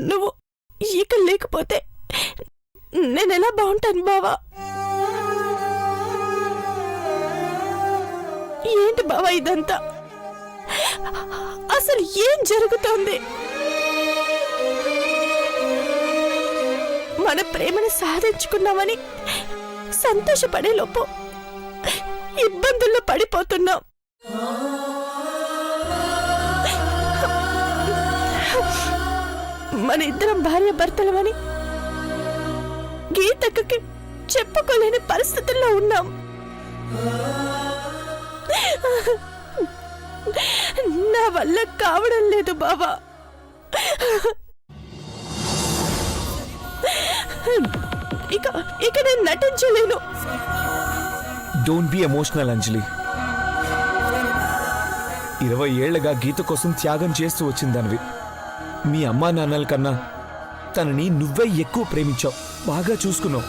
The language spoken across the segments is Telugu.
నువ్వు ఇక లేకపోతే నేనెలా బాగుంటాను బావా? ఏంటి బావా ఇదంతా? అసలు ఏం జరుగుతోంది? మన ప్రేమను సాధించుకున్నామని సంతోషపడే లోపు ఇబ్బందుల్లో పడిపోతున్నాం. మన ఇద్దరం భార్య భర్తలమని గీతక్కకి చెప్పుకోలేని పరిస్థితుల్లో ఉన్నాం. నా వల్ల కావడం లేదు బావా. ఇక నేను నటించలేను. డోంట్ బి ఎమోషనల్ అంజలి. 20 ఏళ్లుగా గీత కోసం త్యాగం చేస్తూ వచ్చిందనివి. మీ అమ్మా నాన్నల కన్నా తనని నువ్వే ఎక్కువ ప్రేమించావు, బాగా చూసుకున్నావు.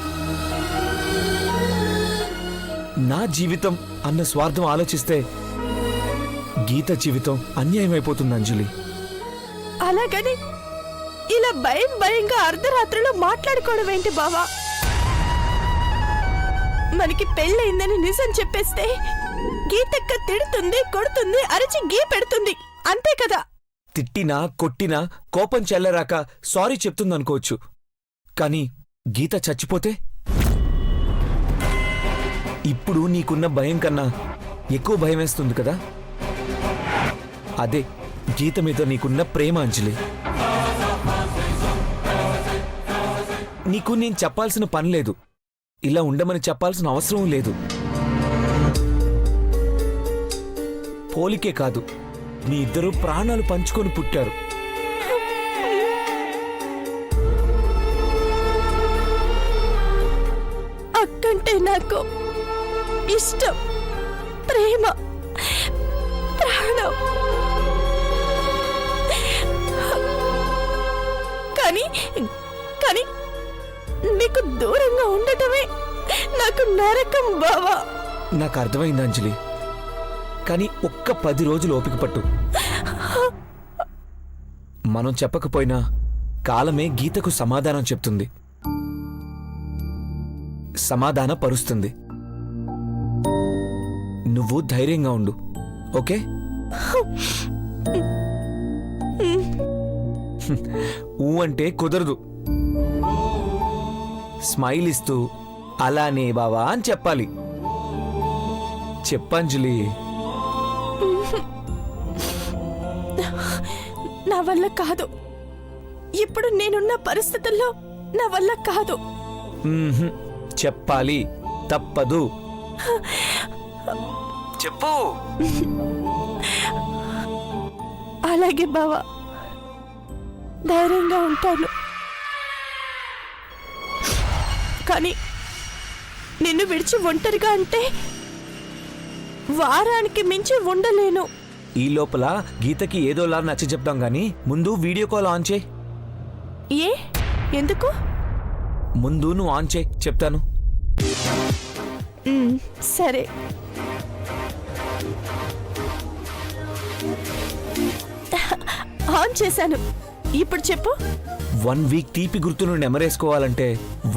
నా జీవితం అన్న స్వార్థం ఆలోచిస్తే గీత జీవితం అన్యాయమైపోతుంది అంజలి. అలాగని ఇలా భయంగా అర్ధరాత్రిలో మాట్లాడుకోవడం ఏంటి బావా? మనకి పెళ్ళయిందని నిజం చెప్పేస్తే గీతక్క తిడుతుంది, కొడుతుంది, అరిచి గీ పెడుతుంది, అంతే కదా? తిట్టినా కొట్టినా కోపం చెల్లరాక సారీ చెప్తుందనుకోవచ్చు. కానీ గీత చచ్చిపోతే ఇప్పుడు నీకున్న భయం కన్నా ఎక్కువ భయం వేస్తుంది కదా. అదే గీత మీద నీకున్న ప్రేమ అంజలి. నీకు నేను చెప్పాల్సిన పని లేదు, ఇలా ఉండమని చెప్పాల్సిన అవసరం లేదు. పోలికే కాదు, మీ ఇద్దరు ప్రాణాలు పంచుకొని పుట్టారు. అక్కంటే నాకు ఇష్టం, ప్రేమ, ప్రాణం. కానీ నీకు దూరంగా ఉండటమే నాకు నరకం బావా. నాకు అర్థమైంది అంజలి, కానీ ఒక్క 10 రోజులు ఓపిక పట్టు. మనం చెప్పకపోయినా కాలమే గీతకు సమాధానం చెప్తుంది, సమాధాన పరుస్తుంది. నువ్వు ధైర్యంగా ఉండు, ఓకే? ఊ అంటే కుదరదు. స్మైల్ ఇస్తూ అలానే బావా అని చెప్పాలి. చెప్పంజలి. నా వల్ల కాదు, ఇప్పుడు నేనున్న పరిస్థితుల్లో నా వల్ల కాదు. చెప్పాలి, తప్పదు. చెప్పు. అలాగే బావా, ధైర్యంగా ఉంటాను. కానీ నిన్ను విడిచి ఒంటరిగా అంటే వారానికి మించి ఉండలేను. ఈ లోపల గీతకి ఏదోలా నచ్చ చెప్తాం గానీ ముందు వీడియో కాల్ ఆన్ చేయి. ఏ? ఎందుకు? ముందు నువ్వు ఆన్ చేయి, చెప్తాను. సరే. ఆన్ చేశాను. ఇప్పుడు చెప్పు. 1 వీక్ తీపి గుర్తును నెమరేసుకోవాలంటే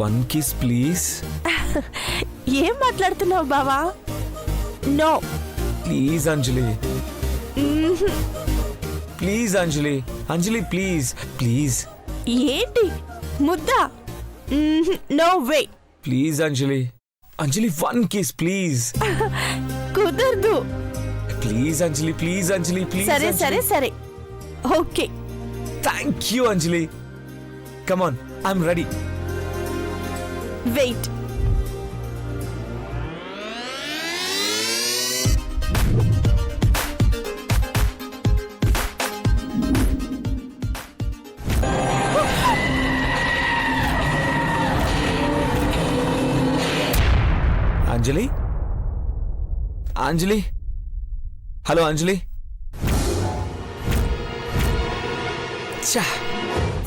1 కిస్ ప్లీజ్. ఏం మాట్లాడుతున్నావు బావా? No please Anjali, please Anjali, Anjali please please. ఏంటి ముద్దా? No way. Please Anjali, Anjali 1 kiss please. కుదరదు. Please Anjali, please Anjali, please. సరే సరే సరే, okay. Thank you Anjali. Come on, I'm ready. Wait. Anjali, Anjali, hello Anjali. చా,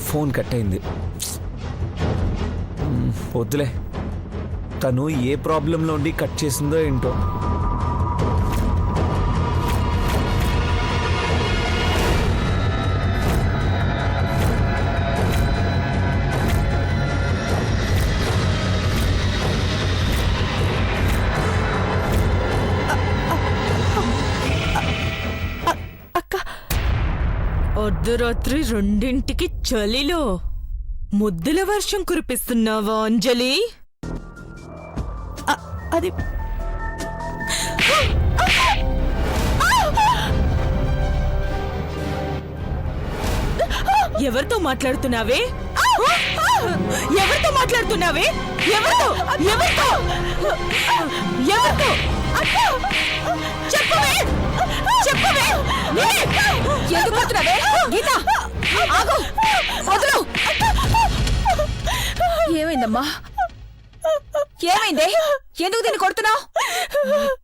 ఫోన్ కట్ అయింది. వద్దులే, తను ఏ ప్రాబ్లంలో ఉండి కట్ చేసిందో ఏంటో. అర్ధరాత్రి 2ంటికి చలిలో ముద్దుల వర్షం కురిపిస్తున్నావా అంజలి? అది ఎవరితో మాట్లాడుతున్నావే? ఎవరితో మాట్లాడుతున్నావే? ఎవరితో? ఎవరితో? ఎవరితో? చెప్పవే, చెప్పవే. ఎందుకు కొడుతున్నావే? గీత ఆగు, వదులు. ఏమైందమ్మా? ఏమైందే? ఎందుకు దీన్ని కొడుతున్నావు?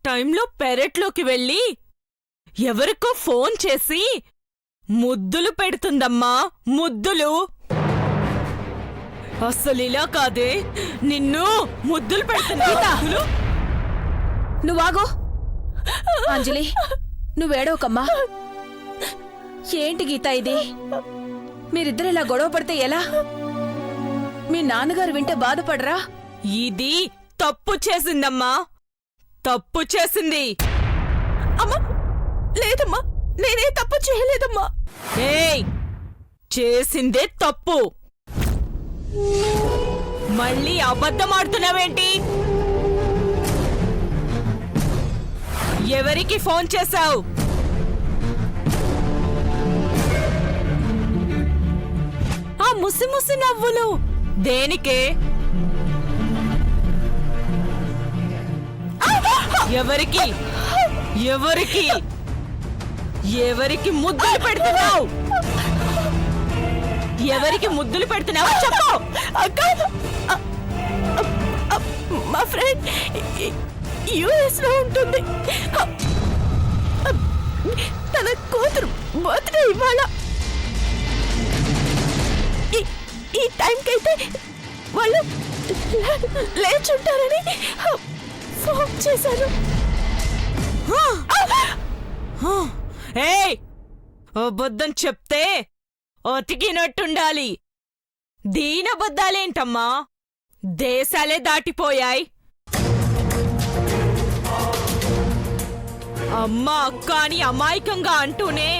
టైంలో పెరట్లోకి వెళ్ళి ఎవరికో ఫోన్ చేసి ముద్దులు పెడుతుందమ్మా, ముద్దులు. అసలు ఇలా కాదే, నిన్ను ముద్దులు పెడుతుంది. నువ్వాగు అంజలి, నువ్వేడవకమ్మా. ఏంటి గీత ఇది? మీరిద్దరు ఇలా గొడవ పడితే ఎలా? మీ నాన్నగారు వింటే బాధపడరా? ఇది తప్పు చేసిందమ్మా, తప్పు చేసింది. అమ్మా లేదమ్మా, నేనే తప్పు చేయలేదమ్మా. ఏయ్, చేసిందే తప్పు. మళ్ళీ అబద్ధమాడుతున్నావేంటి? ఎవరికి ఫోన్ చేశావు? ఆ ముసి ముసి నవ్వులు దేనికే? ఎవరికి? ఎవరికి? ఎవరికి ముద్దులు పెడుతున్నావు? ఎవరికి ముద్దులు పెడుతున్నావు చెప్పు. మా ఫ్రెండ్ యుఎస్ లో ఉంటుంది. తన కూతురు బర్త్డే ఇవాళ. ఈ టైంకైతే వాళ్ళు లేచుంటారని ఫోన్ చేశాను. ఏయ్, అబద్ధం చెప్తే ఒతికినట్టుండాలి. దీనబద్దాలేంటమ్మా, దేశాలే దాటిపోయాయి. అమ్మ అక్క అని అమాయకంగా అంటూనే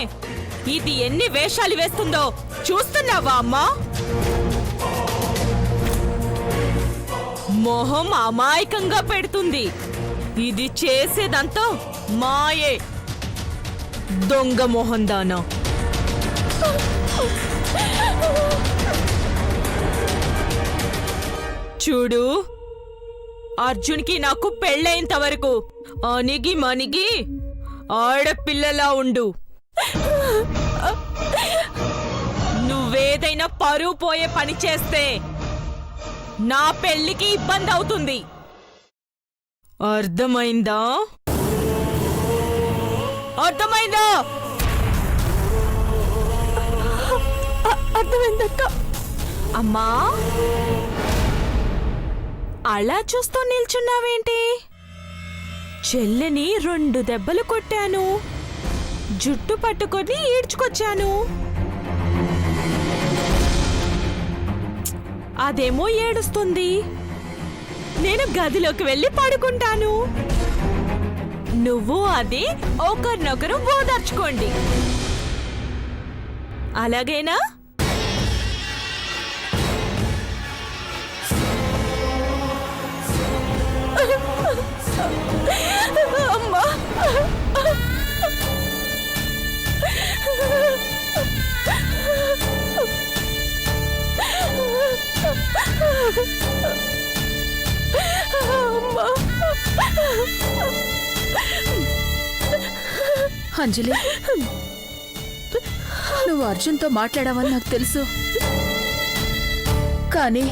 ఇది ఎన్ని వేషాలు వేస్తుందో చూస్తున్నావా అమ్మా? మొహం అమాయకంగా పెడుతుంది. ఇది చేసేదంతా మాయే. దొంగ మొహం దానా. చూడు, అర్జున్కి నాకు పెళ్ళైనంత వరకు అణిగి మణిగి ఆడపిల్లలా ఉండు. నువ్వేదైనా పరువు పోయే పని చేస్తే నా పెళ్లికి ఇబ్బంది అవుతుంది. అర్థమైందా? అర్థమైందా? అర్థమైందక్క. అమ్మా, అలా చూస్తూ నిల్చున్నావేంటి? చెల్లెని 2 దెబ్బలు కొట్టాను, జుట్టు పట్టుకొని ఈడ్చుకొచ్చాను. అదేమో ఏడుస్తుంది. నేను గదిలోకి వెళ్ళి పడుకుంటాను. నువ్వు అది ఒకరినొకరు ఓదార్చుకోండి. అలాగేనా? అమ్మా, అంజలి, నువ్వు అర్జున్తో మాట్లాడావని నాకు తెలుసు, కానీ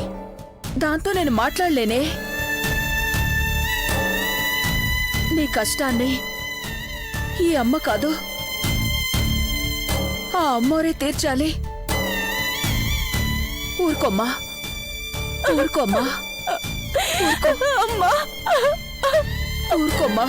దాంతో నేను మాట్లాడలేనే. నీ కష్టాన్ని ఈ అమ్మ కాదు, ఆ అమ్మోరే తీర్చాలి. ఊరుకోమ్మా, ఊరుకోమ్మా, అమ్మా, ఊరుకోమ్మా.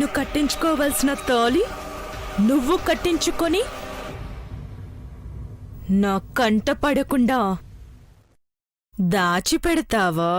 నేను కట్టించుకోవలసిన తాళి నువ్వు కట్టించుకొని నా కంట పడకుండా దాచిపెడతావా?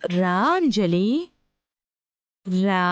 రా అంజలి, రా.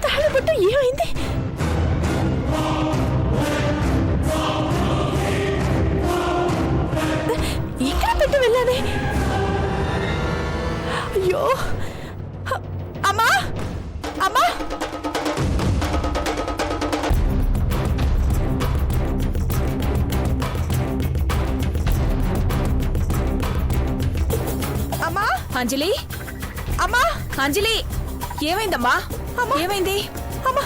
తాళిబొట్టు ఏమైంది? ఇక్కడ పెట్టి వెళ్ళానే. అయ్యో అమ్మా, అమ్మా, అమ్మా, అంజలి, అమ్మా, అంజలి, ఏమైందమ్మా? ఏమైంది? అమ్మా,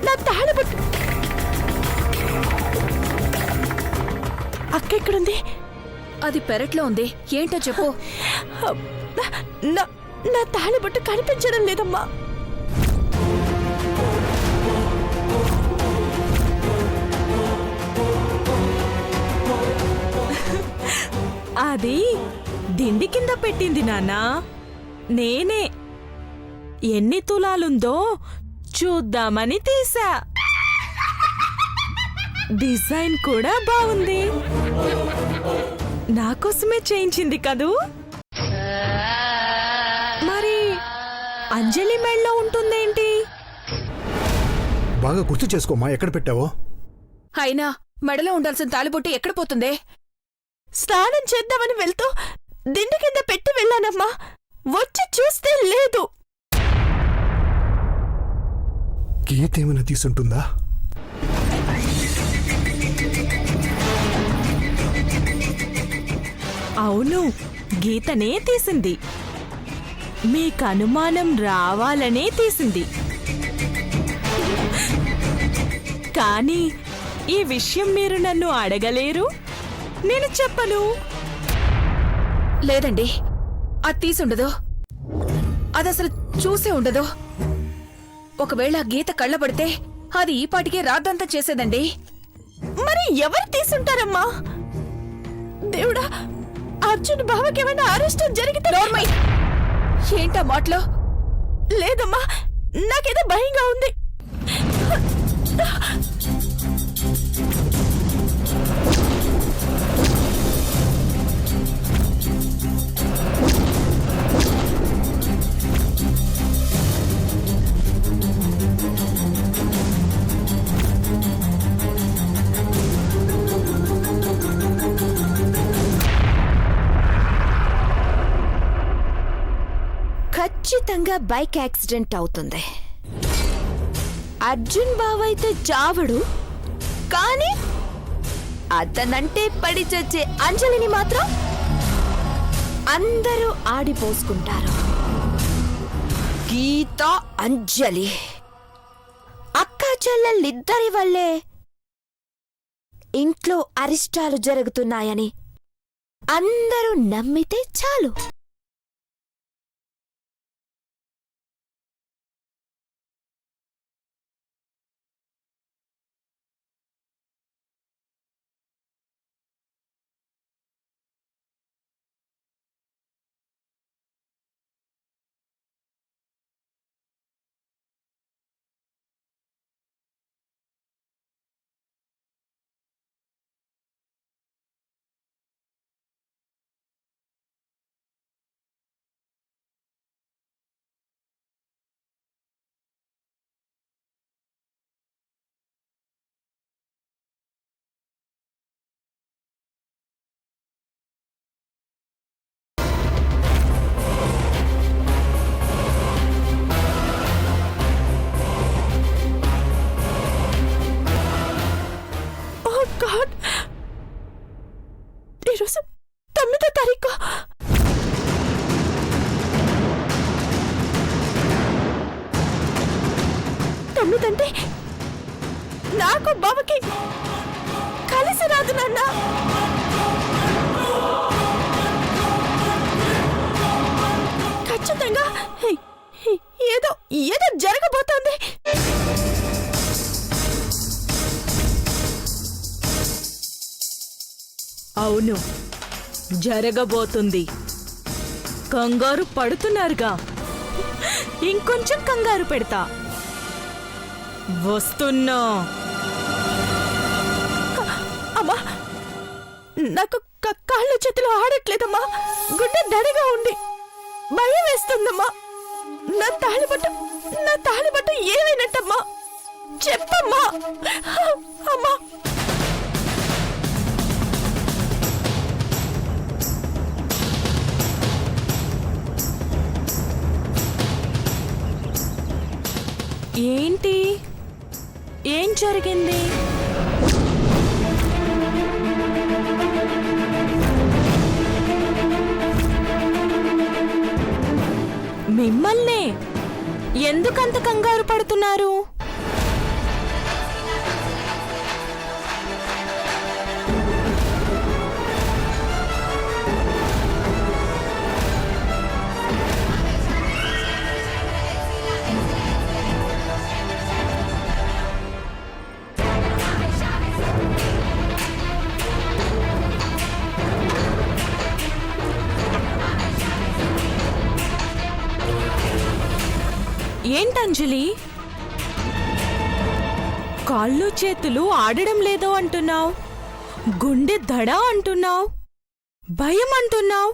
నా తాళిబొట్టు అక్క ఎక్కడుంది? అది పెరట్లో ఉంది. ఏంటో చెప్పు. నా తాళిబొట్టు కనిపించడం లేదమ్మా. అది దిండి కింద పెట్టింది నాన్నా. నేనే ఎన్ని తులాలుందో చూద్దామని తీసా. డిజైన్ కూడా బాగుంది. నాకోసమే చేయించింది కదూ. మరి అంజలి మెళ్ళలో ఉంటుందేంటి? బాగా గుర్తు చేసుకోమ్మా, ఎక్కడ పెట్టావో. అయినా మెడలో ఉండాల్సిన తాళిబొట్టు ఎక్కడ పోతుందే? స్నానం చేద్దామని వెళ్తూ దిండి కింద పెట్టి వెళ్ళానమ్మా. వచ్చి చూస్తే లేదు. గీత ఏమైనా తీసుంటుందా? అవును, గీతనే తీసింది. మీకు అనుమానం రావాలనే తీసింది. కానీ ఈ విషయం మీరు నన్ను అడగలేరు, నేను చెప్పను. లేదండి, అది తీసుండదు. అదసలు చూసే ఉండదు. ఒకవేళ గీత కళ్ళబడితే అది ఈ పాటికే రాద్దంతా చేసేదండి. మరి ఎవరు తీసుంటారమ్మా? దేవుడా, అర్జున్ బావకేమైనా అరెస్ట్ జరిగితే? ఏంటా మాటలో? లేదమ్మా, నాకేదో భయంగా ఉంది. ఖచ్చితంగా బైక్ యాక్సిడెంట్ అవుతుంది. అర్జున్ బావైతే చావడు, కానీ అతనంటే పడి చచ్చే అంజలిని మాత్రం అందరూ ఆడిపోసుకుంటారు. గీత, అంజలి అక్కా చెల్లెళ్ళిద్దరి వల్లే ఇంట్లో అరిష్టాలు జరుగుతున్నాయని అందరూ నమ్మితే చాలు. గాడ్, ఈరోజు 9వ తారీఖు. తొమ్మిదంటే నాకు బావకి కలిసి రాదు నాన్న. ఖచ్చితంగా ఏదో ఏదో జరగబోతోంది. అవును, జరగబోతుంది. కంగారు పడుతున్నారుగా, ఇంకొంచెం కంగారు పెడతా. వస్తున్నా. అమ్మా, నాకు కాళ్ళు చేతులు ఆడట్లేదమ్మా. గుండె దడగా ఉంది, భయం వేస్తుందమ్మా. నా తాళిబట్టు ఏమైనట్టమ్మా? చెప్పమ్మా అమ్మా. ఏంటి, ఏం జరిగింది? మిమ్మల్నే ఎందుకంత కంగారు పడుతున్నారు? ఏంటంజలి, కాళ్ళు చేతులు ఆడడం లేదో అంటున్నావు, గుండె దడ అంటున్నావు, భయం అంటున్నావు.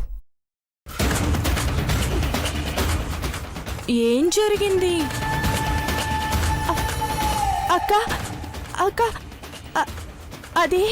ఏం జరిగింది? అక్క అక్క అది